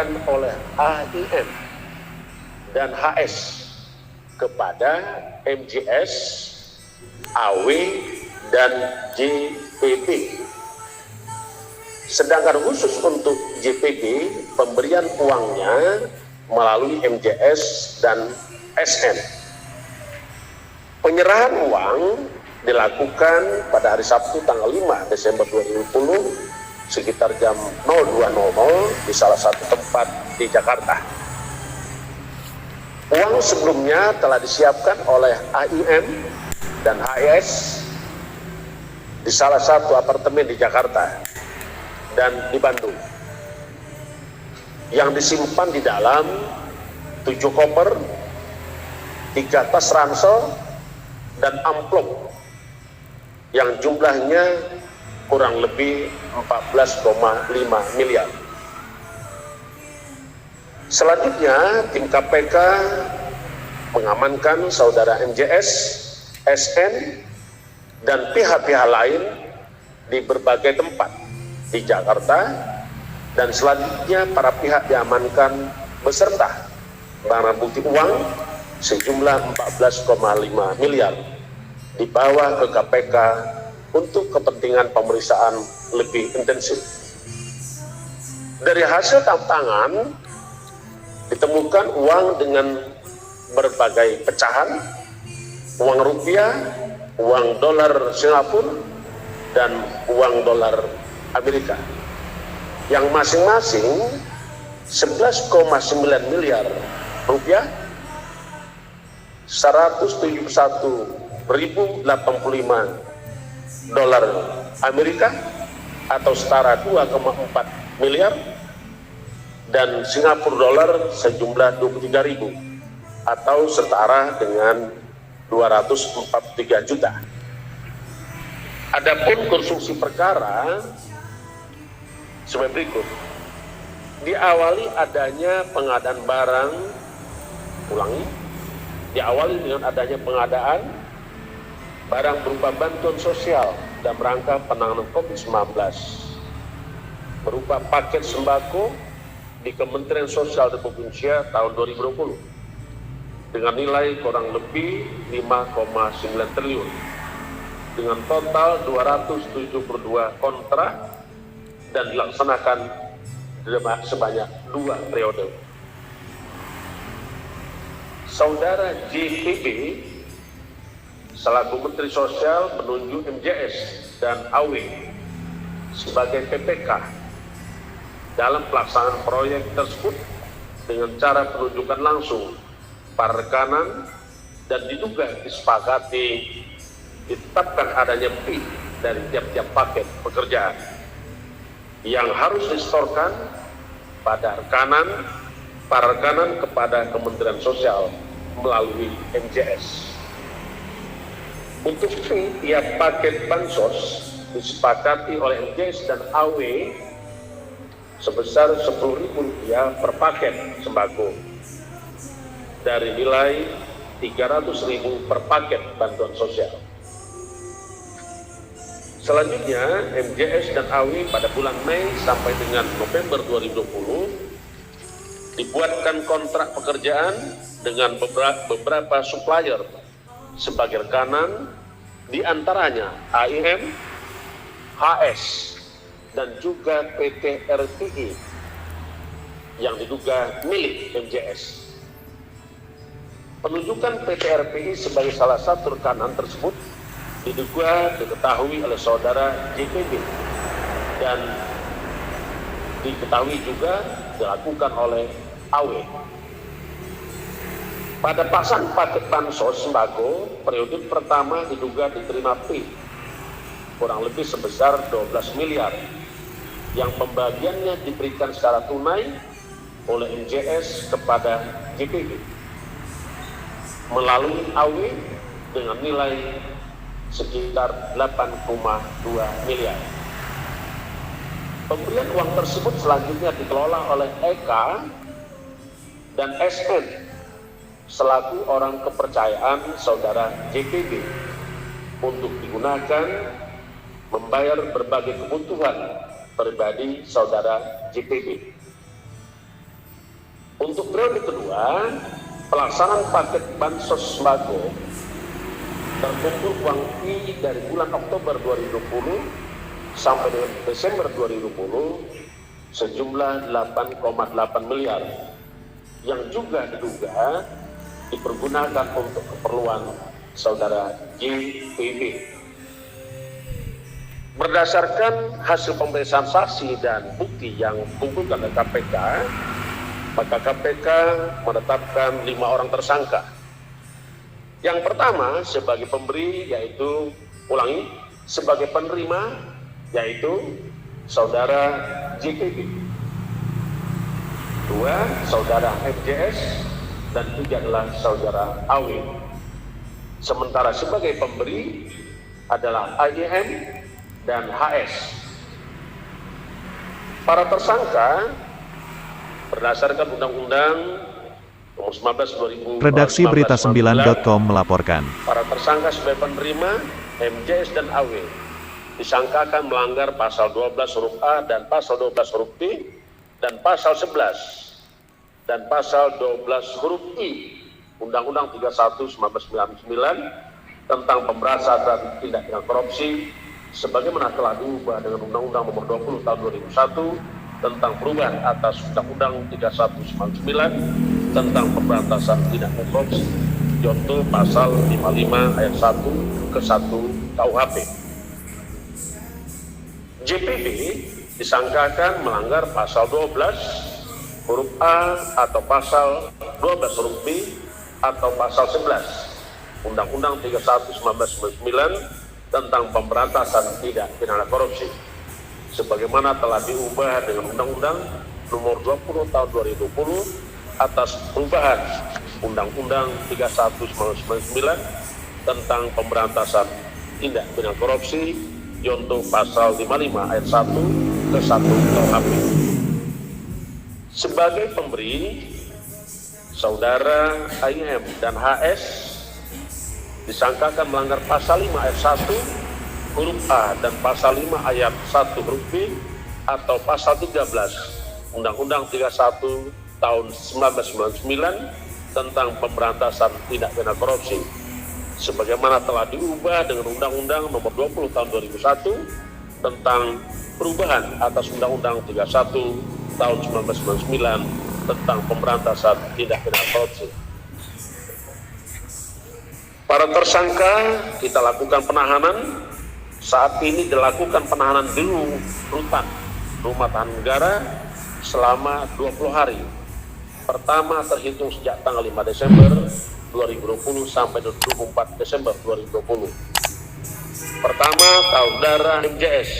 diberikan oleh AIM dan HS kepada MJS, AW, dan JPB. Sedangkan khusus untuk JPB, pemberian uangnya melalui MJS dan SN. Penyerahan uang dilakukan pada hari Sabtu tanggal 5 Desember 2020 sekitar jam 02.00 di salah satu tempat di Jakarta. Uang sebelumnya telah disiapkan oleh AIM dan HS di salah satu apartemen di Jakarta dan di Bandung, yang disimpan di dalam 7 koper, 3 tas ransel, dan amplop yang jumlahnya kurang lebih 14,5 miliar. Selanjutnya, tim KPK mengamankan saudara MJS, SN, dan pihak-pihak lain di berbagai tempat di Jakarta, dan selanjutnya para pihak diamankan beserta barang bukti uang sejumlah 14,5 miliar dibawa ke KPK untuk kepentingan pemeriksaan lebih intensif. Dari hasil tangkap tangan ditemukan uang dengan berbagai pecahan, uang rupiah, uang dolar Singapura, dan uang dolar Amerika, yang masing-masing 11,9 miliar rupiah, 171.085 dolar Amerika atau setara 2,4 miliar, dan Singapura dolar sejumlah 23.000 atau setara dengan 243 juta. Adapun konstruksi perkara sebagai berikut. Diawali adanya pengadaan barang, diawali dengan adanya pengadaan barang berupa bantuan sosial dalam rangka penanganan COVID-19 berupa paket sembako di Kementerian Sosial Republik Indonesia tahun 2020 dengan nilai kurang lebih 5,9 triliun dengan total 272 kontrak dan dilaksanakan sebanyak 2 periode. Saudara JPB selaku Menteri Sosial menunjuk MJS dan AW sebagai PPK dalam pelaksanaan proyek tersebut dengan cara penunjukan langsung para rekanan, dan diduga disepakati ditetapkan adanya fee dari tiap-tiap paket pekerjaan yang harus disetorkan pada para rekanan kepada Kementerian Sosial melalui MJS. Untuk fee tiap paket bansos disepakati oleh MJS dan AW sebesar Rp10.000 per paket sembako dari nilai Rp300.000 per paket bantuan sosial. Selanjutnya, MJS dan AW pada bulan Mei sampai dengan November 2020 dibuatkan kontrak pekerjaan dengan beberapa supplier sebagai rekanan, diantaranya AIM, HS, dan juga PT RTI yang diduga milik MJS. Penunjukan PT RTI sebagai salah satu rekanan tersebut diduga diketahui oleh saudara JPB dan diketahui juga dilakukan oleh AW. Pada pasang paket bansos sembako periode pertama diduga diterima fee kurang lebih sebesar 12 miliar yang pembagiannya diberikan secara tunai oleh MJS kepada JPB melalui AW dengan nilai sekitar 8,2 miliar. Pemberian uang tersebut selanjutnya dikelola oleh EK dan SN selaku orang kepercayaan saudara JPB untuk digunakan membayar berbagai kebutuhan pribadi saudara JPB. Untuk periode kedua, pelaksanaan paket bansos sembako terkumpul uang I dari bulan Oktober 2020 sampai dengan Desember 2020 sejumlah 8,8 miliar yang juga diduga dipergunakan untuk keperluan saudara JPB. Berdasarkan hasil pemeriksaan saksi dan bukti yang dikumpulkan oleh KPK, maka KPK menetapkan 5 orang tersangka. Yang pertama sebagai pemberi yaitu, sebagai penerima yaitu saudara JPB. 2, saudara MJS, dan 3 adalah saudara AW. Sementara sebagai pemberi adalah AYM dan HS. Para tersangka berdasarkan Undang-Undang Nomor 19 2019. Redaksi Berita9.com melaporkan. Para tersangka sebagai penerima MJS dan AW disangkakan melanggar pasal 12 huruf A dan pasal 12 huruf B dan pasal 11 dan pasal 12 huruf I Undang-Undang 31 1999 tentang pemberantasan tindak pidana korupsi sebagaimana telah diubah dengan Undang-Undang Nomor 20 Tahun 2001 tentang perubahan atas Undang-Undang 3199 tentang pemberantasan tindak pidana korupsi, contoh pasal 55 ayat 1 ke 1 KUHP. JPB disangkakan melanggar pasal 12 huruf A atau pasal 12 huruf B atau pasal 11 Undang-Undang 31 1999 tentang pemberantasan tindak pidana korupsi sebagaimana telah diubah dengan Undang-Undang Nomor 20 Tahun 2020 atas perubahan Undang-Undang 31 1999 tentang pemberantasan tindak pidana korupsi, contoh pasal 55 ayat 1 ke 1 KUHP. Sebagai pemberi, saudara AYM dan HS disangkakan melanggar pasal 5 ayat 1 huruf A dan pasal 5 ayat 1 huruf B atau pasal 13 Undang-Undang 31 tahun 1999 tentang pemberantasan tindak pidana korupsi sebagaimana telah diubah dengan Undang-Undang Nomor 20 tahun 2001 tentang perubahan atas Undang-Undang 31 tahun 1999 tentang pemberantasan tindak pidana korupsi. Para tersangka kita lakukan penahanan. Saat ini dilakukan penahanan di rutan Rumah Tahanan Negara selama 20 hari. Pertama terhitung sejak tanggal 5 Desember 2020 sampai 24 Desember 2020. Pertama, saudara MJS